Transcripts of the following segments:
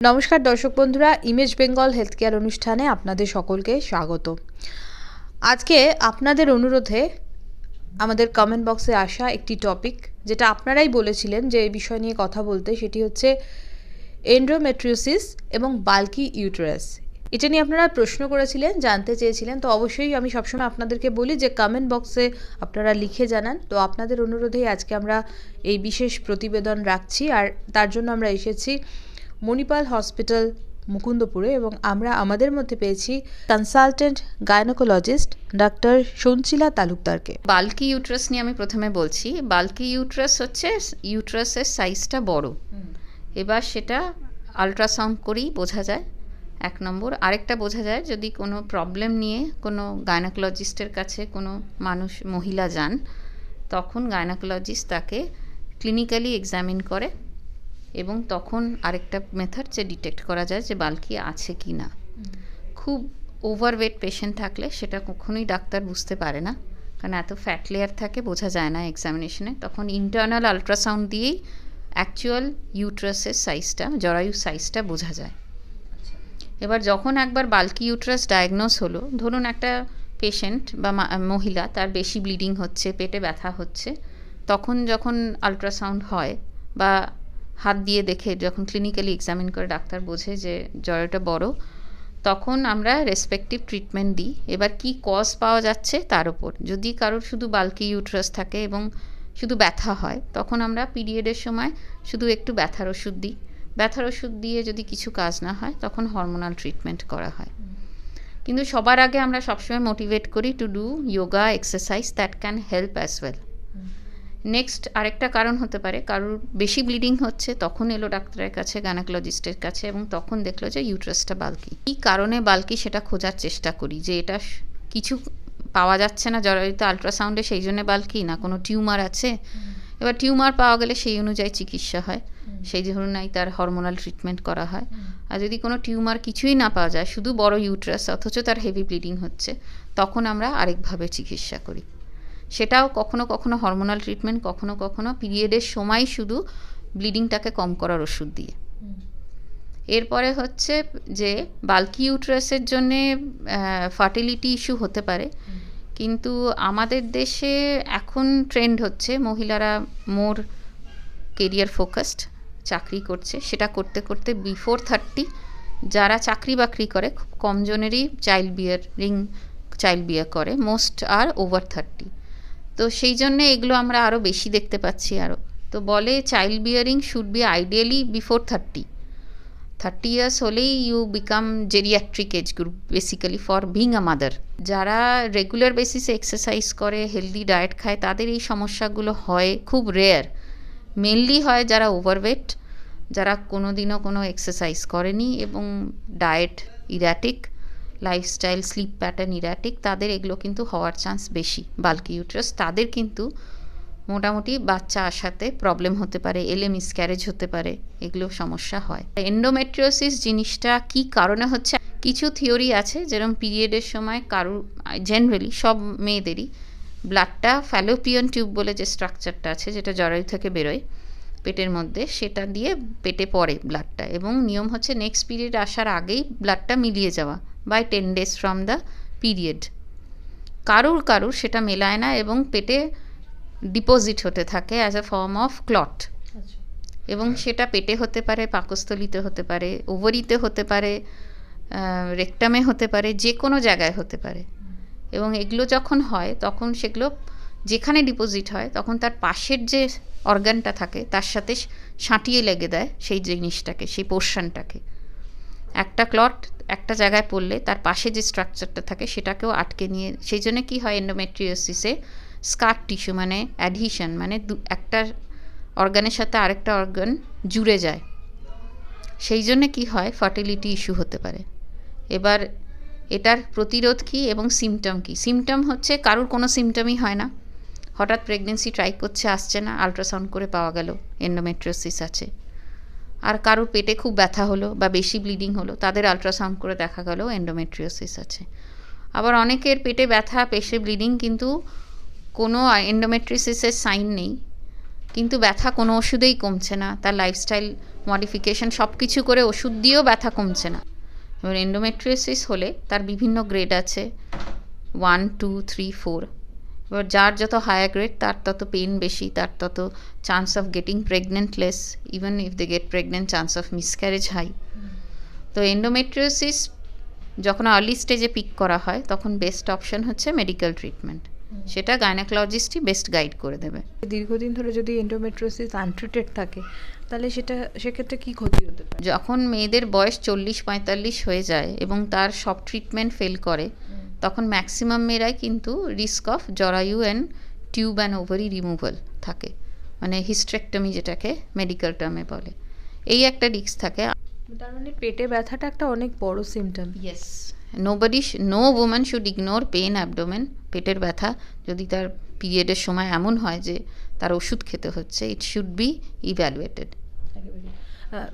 নমস্কার দর্শক বন্ধুরা, ইমেজ বেঙ্গল হেলথ কেয়ার অনুষ্ঠানে আপনাদের সকলকে স্বাগত। আজকে আপনাদের অনুরোধে আমাদের কমেন্ট বক্সে আসা একটি টপিক, যেটা আপনারাই বলেছিলেন যে এই বিষয় নিয়ে কথা বলতে, সেটি হচ্ছে এন্ডোমেট্রিওসিস এবং বাল্কি ইউটেরাস। এটা নিয়ে আপনারা প্রশ্ন করেছিলেন, জানতে চেয়েছিলেন। তো অবশ্যই আমি সবসময় আপনাদেরকে বলি যে কমেন্ট বক্সে আপনারা লিখে জানান। তো আপনাদের অনুরোধেই আজকে আমরা এই বিশেষ প্রতিবেদন রাখছি, আর তার জন্য আমরা এসেছি মণিপাল হসপিটাল মুকুন্দপুরে, এবং আমরা আমাদের মধ্যে পেয়েছি কনসালটেন্ট গাইনোকোলজিস্ট ডাক্তার সঞ্চিলা তালুকদারকে। বাল্কি ইউট্রাস নিয়ে আমি প্রথমে বলছি। বাল্কি ইউট্রাস হচ্ছে ইউট্রাসের সাইজটা বড়। এবার সেটা আলট্রাসাউন্ড করেই বোঝা যায়, এক নম্বর। আরেকটা বোঝা যায় যদি কোনো প্রবলেম নিয়ে কোনো গাইনোকোলজিস্টের কাছে কোনো মহিলা যান, তখন গাইনোকোলজিস্ট তাকে ক্লিনিক্যালি এক্সামিন করে, এবং তখন আরেকটা মেথড যে ডিটেক্ট করা যায় যে বাল্কি আছে কি না। খুব ওভারওয়েট পেশেন্ট থাকলে সেটা কখনোই ডাক্তার বুঝতে পারে না, কারণ এত ফ্যাট লেয়ার থাকে, বোঝা যায় না এক্সামিনেশনে। তখন ইন্টারনাল আলট্রাসাউন্ড দিয়েই অ্যাকচুয়াল ইউট্রাসের সাইজটা, জরায়ুর সাইজটা বোঝা যায়। এবার যখন একবার বাল্কি ইউট্রাস ডায়াগনোস হলো, ধরুন একটা পেশেন্ট বা মহিলা, তার বেশি ব্লিডিং হচ্ছে, পেটে ব্যথা হচ্ছে, তখন যখন আলট্রাসাউন্ড হয় বা হাত দিয়ে দেখে যখন ক্লিনিক্যালি এক্সামিন করে ডাক্তার বোঝে যে জরায়ুটা বড়, তখন আমরা রেসপেক্টিভ ট্রিটমেন্ট দিই। এবার কি কজ পাওয়া যাচ্ছে তার উপর। যদি কারোর শুধু বাল্কি ইউট্রাস থাকে এবং শুধু ব্যথা হয়, তখন আমরা পিরিয়ডের সময় শুধু একটু ব্যথার ওষুধ দিই। ব্যথার ওষুধ দিয়ে যদি কিছু কাজ না হয়, তখন হরমোনাল ট্রিটমেন্ট করা হয়। কিন্তু সবার আগে আমরা সবসময় মোটিভেট করি to do yoga exercise that can help as well. Next আরেকটা কারণ হতে পারে, কারোর বেশি ব্লিডিং হচ্ছে, তখন এলো ডাক্তারের কাছে, গাইনোকোলজিস্টের কাছে, এবং তখন দেখলো যে ইউট্রাসটা বাল্কি। কী কারণে বাল্কি সেটা খোঁজার চেষ্টা করি, যে এটা কিছু পাওয়া যাচ্ছে না জরায়ুতে আলট্রাসাউন্ডে, সেই জন্য বাল্কি, না কোনো টিউমার আছে। এবার টিউমার পাওয়া গেলে সেই অনুযায়ী চিকিৎসা হয়, সেই ধরনেই তার হরমোনাল ট্রিটমেন্ট করা হয়। আর যদি কোনো টিউমার কিছুই না পাওয়া যায়, শুধু বড় ইউট্রাস অথচ তার হেভি ব্লিডিং হচ্ছে, তখন আমরা আরেকভাবে চিকিৎসা করি। সেটাও কখনো কখনো হরমোনাল ট্রিটমেন্ট, কখনো কখনো পিরিয়ডের সময় শুধু ব্লিডিংটাকে কম করার ওষুধ দিয়ে। এরপরে হচ্ছে যে বাল্কি ইউট্রাসের জন্যে ফার্টিলিটি ইস্যু হতে পারে, কিন্তু আমাদের দেশে এখন ট্রেন্ড হচ্ছে মহিলারা মোর কেরিয়ার ফোকাসড, চাকরি করছে, সেটা করতে করতে বিফোর 30 যারা চাকরি বাকরি করে, খুব কম জনেরই চাইল্ড বিয়ার করে, মোস্ট আর ওভার 30। তো সেই জন্যে এগুলো আমরা আরও বেশি দেখতে পাচ্ছি আরও। তো বলে child bearing should be ideally before 30 years হলেই you become geriatric age group basically for being a mother. যারা রেগুলার বেসিসে এক্সারসাইজ করে, হেলদি ডায়েট খায়, তাদের এই সমস্যাগুলো হয় খুব রেয়ার। মেনলি হয় যারা ওভারওয়েট, যারা কোনোদিনও কোনো এক্সারসাইজ করেনি এবং ডায়েট ইরাটিক, লাইফস্টাইল স্লিপ প্যাটার্ন ইরাটিক, তাদের এগুলো কিন্তু হওয়ার চান্স বেশি। বাল্কি ইউট্রাস তাদের কিন্তু মোটামুটি বাচ্চা আসাতে প্রবলেম হতে পারে, মিসক্যারেজ হতে পারে, এগুলো সমস্যা হয়। এন্ডোমেট্রিওসিস জিনিসটা কি কারণে হচ্ছে, কিছু থিওরি আছে, যেরকম পিরিয়ডের সময় কারুর, জেনারেলি সব মেয়েদেরই ব্লাডটা ফ্যালোপিয়ান টিউব বলে যে স্ট্রাকচারটা আছে, যেটা জরায়ু থেকে বেরোয় পেটের মধ্যে, সেটা দিয়ে পেটে পড়ে ব্লাডটা, এবং নিয়ম হচ্ছে নেক্সট পিরিয়ড আসার আগেই ব্লাডটা মিলিয়ে যাওয়া by 10 days from the period. কারুর সেটা মেলায় না এবং পেটে ডিপোজিট হতে থাকে as a form of clot, এবং সেটা পেটে হতে পারে, পাকস্থলিতে হতে পারে, ওভারিতে হতে পারে, রেকটামে হতে পারে, যে কোনো জায়গায় হতে পারে। এবং এগুলো যখন হয়, তখন সেগুলো যেখানে ডিপোজিট হয়, তখন তার পাশের যে অর্গানটা থাকে তার সাথে সাঁটিয়ে লেগে দেয় সেই জিনিসটাকে, সেই পোর্শনটাকে। একটা ক্লট একটা জায়গায় পড়লে তার পাশে যে স্ট্রাকচারটা থাকে সেটাকেও আটকে নিয়ে, সেই জন্য কী হয় এন্ডোমেট্রিওসিসে স্কার টিস্যু মানে অ্যাডহিশন, মানে একটা অর্গানের সাথে আরেকটা অর্গান জুড়ে যায়, সেই জন্যে কী হয় ফার্টিলিটি ইস্যু হতে পারে। এবার এটার প্রতিরোধ কী এবং সিমটম কী? সিমটম হচ্ছে কারুর কোনো সিমটমই হয় না, হঠাৎ প্রেগনেন্সি ট্রাই করছে, আসছে না, আলট্রাসাউন্ড করে পাওয়া গেল এন্ডোমেট্রিওসিস আছে। আর কারুর পেটে খুব ব্যথা হলো বা বেশি ব্লিডিং হলো, তাদের আলট্রাসাউন্ড করে দেখা গেল এন্ডোমেট্রিওসিস আছে। আবার অনেকের পেটে ব্যথা, পেশে ব্লিডিং, কিন্তু কোনো এন্ডোমেট্রিওসিসের সাইন নেই, কিন্তু ব্যথা কোনো ওষুধেই কমছে না, তার লাইফস্টাইল মডিফিকেশন সব কিছু করে ওষুধ দিয়েও ব্যথা কমছে না। এবার এন্ডোমেট্রিওসিস হলে তার বিভিন্ন গ্রেড আছে, 1, 2, 3, 4। এবার যার যত হায়ার গ্রেড তার তত পেন বেশি, তার তত chance of getting pregnant less, even if they get pregnant chance of miscarriage high. তো এন্ডোমেট্রিওসিস যখন আর্লি স্টেজে পিক করা হয় তখন বেস্ট অপশন হচ্ছে মেডিকেল ট্রিটমেন্ট, সেটা গাইনোকোলজিস্টই বেস্ট গাইড করে দেবে। দীর্ঘদিন ধরে যদি এন্ডোমেট্রিওসিস আনট্রিটেড থাকে তাহলে সেক্ষেত্রে কি ক্ষতি হতে পারে? যখন মেয়েদের বয়স 40-45 হয়ে যায় এবং তার সব ট্রিটমেন্ট ফেল করে, তখন ম্যাক্সিমাম মেয়েরাই কিন্তু রিস্ক অফ জরায়ু and tube and ovary removal থাকে, মানে হিস্ট্রেক্টমি যেটাকে মেডিকেল টার্মে বলে, এই একটা রিস্ক থাকে। তার মানে পেটে ব্যথাটা একটা অনেক বড় symptom. Yes, no woman should ignore pain abdomen. পেটের ব্যথা যদি তার পিরিয়ডের সময় এমন হয় যে তার ওষুধ খেতে হচ্ছে, it should be evaluated.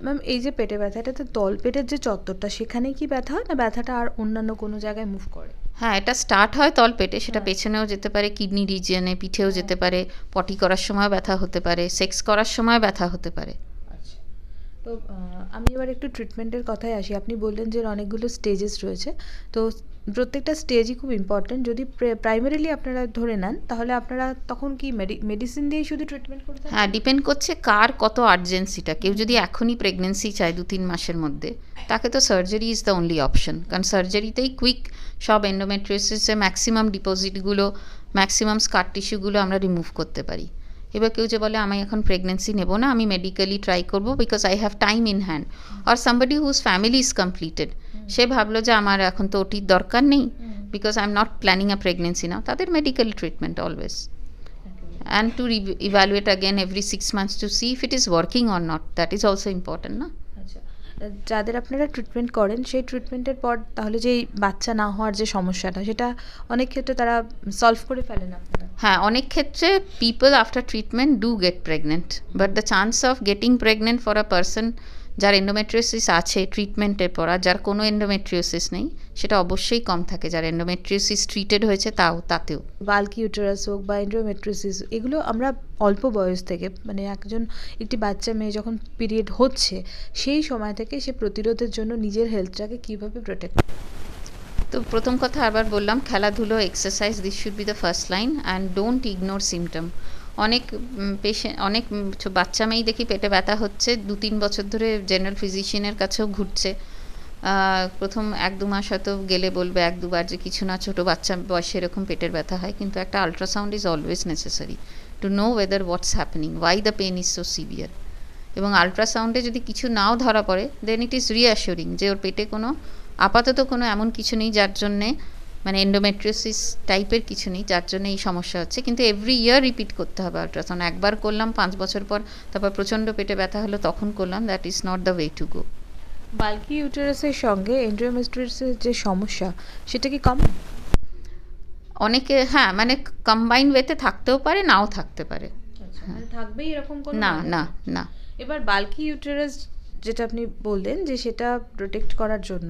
Ma'am, এই যে পেটে ব্যথা, এটাতে তলপেটের যে চত্বরটা সেখানেই কি ব্যথা হয়, না ব্যথাটা আর অন্যান্য কোনো জায়গায় মুভ করে? হ্যাঁ, এটা স্টার্ট হয় তলপেটে, সেটা পেছনেও যেতে পারে, কিডনি রিজিয়নে, পিঠেও যেতে পারে, পটি করার সময় ব্যথা হতে পারে, সেক্স করার সময় ব্যথা হতে পারে। আচ্ছা, তো আমি এবার একটু ট্রিটমেন্টের কথায় আসি। আপনি বললেন যে অনেকগুলো স্টেজেস রয়েছে, তো প্রত্যেকটা স্টেজই খুব ইম্পর্টেন্ট। যদি প্রাইমারিলি আপনারা ধরে নেন তাহলে আপনারা তখন কি মেডিসিন দিয়েই শুধু ট্রিটমেন্ট করতে? হ্যাঁ, ডিপেন্ড করছে কার কত আর্জেন্সিটা। কেউ যদি এখনই প্রেগনেন্সি চায় 2-3 মাসের মধ্যে, তাকে তো surgery is the only option, কারণ সার্জারিতেই কুইক সব এন্ডোমেট্রিওসিসে ম্যাক্সিমাম ডিপোজিটগুলো, ম্যাক্সিমাম স্কার টিস্যুগুলো আমরা রিমুভ করতে পারি। এবার কেউ যে বলে আমি এখন প্রেগনেন্সি নেব না, আমি মেডিকেলি ট্রাই করব because I have time in hand, or somebody whose family is completed, সে ভাবলো যে আমার এখন তো ওটির দরকার নেই because I am not planning a pregnancy now, তাদের medical treatment always, and to evaluate again every 6 months to see if it is working or not, that is also important na. আচ্ছা, যাদের আপনারা ট্রিটমেন্ট করেন সেই ট্রিটমেন্টের পর তাহলে যেই বাচ্চা না হওয়ার যে সমস্যাটা, সেটা অনেক ক্ষেত্রে তারা সলভ করে ফেলেন আপনারা? হ্যাঁ, অনেক ক্ষেত্রে people after treatment do get pregnant, but the chance of getting pregnant for a person যার এন্ডোমেট্রিওসিস আছে ট্রিটমেন্টের পর, আর যার কোনো এন্ডোমেট্রিওসিস নেই, সেটা অবশ্যই কম থাকে। যার এন্ডোমেট্রিওসিস ট্রিটেড হয়েছে তাতেও। বাল্কি ইউটেরাস হোক বা এন্ডোমেট্রিওসিস, এগুলো আমরা অল্প বয়স থেকে, মানে একটি বাচ্চা মেয়ে যখন পিরিয়ড হচ্ছে সেই সময় থেকে সে প্রতিরোধের জন্য নিজের হেলথটাকে কীভাবে প্রোটেক্ট? তো প্রথম কথা আবার বললাম, খেলাধুলো, exercise, this should be the first line, and don't ignore symptom. অনেক বাচ্চা মেয়েই দেখি পেটে ব্যথা হচ্ছে, 2-3 বছর ধরে জেনারেল ফিজিশিয়ানের কাছেও ঘুরছে। প্রথম 1-2 মাস হয়তো গেলে বলবে 1-2 বার যে কিছু না, ছোটো বাচ্চা বয়সে এরকম পেটের ব্যথা হয়, কিন্তু একটা ultrasound is always necessary to know whether what's happening, why the pain is so severe. এবং আলট্রাসাউন্ডে যদি কিছু নাও ধরা পড়ে, দেন ইট ইজ রিঅ্যাসিওরিং যে ওর পেটে আপাতত কোনো এমন কিছু নেই যার জন্যে, মানে এন্ডোমেট্রিওসিস টাইপের কিছু নেই যার জন্য এই সমস্যা হচ্ছে। কিন্তু এভরি ইয়ার রিপিট করতে হবে আলট্রাসাউন্ড। একবার করলাম 5 বছর পর, তারপর প্রচণ্ড পেটে ব্যথা হলো তখন করলাম, that is not the way to go. Bulky ইউটেরাসের সঙ্গে এন্ডোমেট্রিওসিসের যে সমস্যা, সেটা কি কমন? অনেকে, হ্যাঁ, মানে কম্বাইন ওয়েতে থাকতেও পারে, নাও থাকতে পারে। মানে থাকবেই এরকম কোনো? না না না। এবার বাল্কি ইউটেরাস যেটা আপনি বললেন যে সেটা প্রোটেক্ট করার জন্য,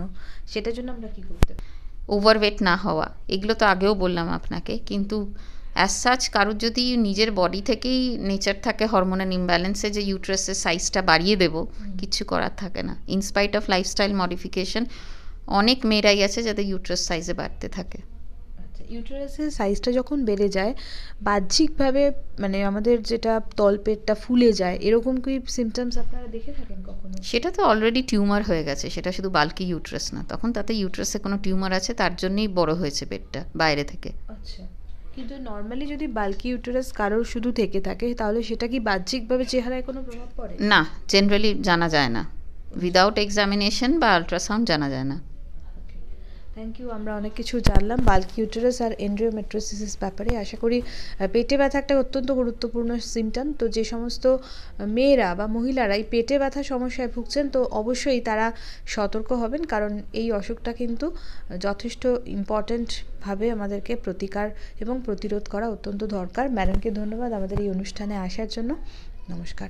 সেটার জন্য আমরা কি করতে পারি? ওভারওয়েট না হওয়া, এগুলো তো আগেও বললাম আপনাকে। কিন্তু অ্যাজ সাচ কারোর যদি নিজের বডি থেকেই নেচার থাকে হরমোনাল ইমব্যালেন্সে যে ইউট্রাসের সাইজটা বাড়িয়ে দেব, কিছু করার থাকে না। ইনস্পাইট অফ লাইফস্টাইল মডিফিকেশন অনেক মেয়েরাই আছে যাদের ইউট্রাস সাইজে বাড়তে থাকে। ইউটেরাসের সাইজটা যখন বেড়ে যায় বাহ্যিকভাবে, মানে আমাদের যেটা তলপেটটা ফুলে যায়, এরকম কি সিমটমস আপনারা দেখে থাকেন কখনো? সেটা তো অলরেডি টিউমার হয়ে গেছে, সেটা শুধু বাল্কি ইউট্রাস না, তখন তাতে ইউট্রাসে কোনো টিউমার আছে, তার জন্যই বড় হয়েছে পেটটা বাইরে থেকে। আচ্ছা, কিন্তু নর্মালি যদি বাল্কি ইউটেরাস কারোর শুধু থেকে থাকে তাহলে সেটা কি বাহ্যিকভাবে চেহারায় কোনো প্রভাব পড়ে? না, জেনারেলি জানা যায় না, উইদাউট এক্সামিনেশন বা আলট্রাসাউন্ড জানা যায় না। থ্যাংক ইউ, আমরা অনেক কিছু জানলাম বাল্কি ইউটেরাস আর এন্ডোমেট্রিওসিস ব্যাপারে। আশা করি পেটে ব্যথা একটা অত্যন্ত গুরুত্বপূর্ণ সিমটম। তো যে সমস্ত মেয়েরা বা মহিলারা এই পেটে ব্যথা সমস্যায় ভুগছেন, তো অবশ্যই তারা সতর্ক হবেন, কারণ এই অসুখটা কিন্তু যথেষ্ট ইম্পর্ট্যান্টভাবে আমাদেরকে প্রতিকার এবং প্রতিরোধ করা অত্যন্ত দরকার। ম্যাডামকে ধন্যবাদ আমাদের এই অনুষ্ঠানে আসার জন্য। নমস্কার।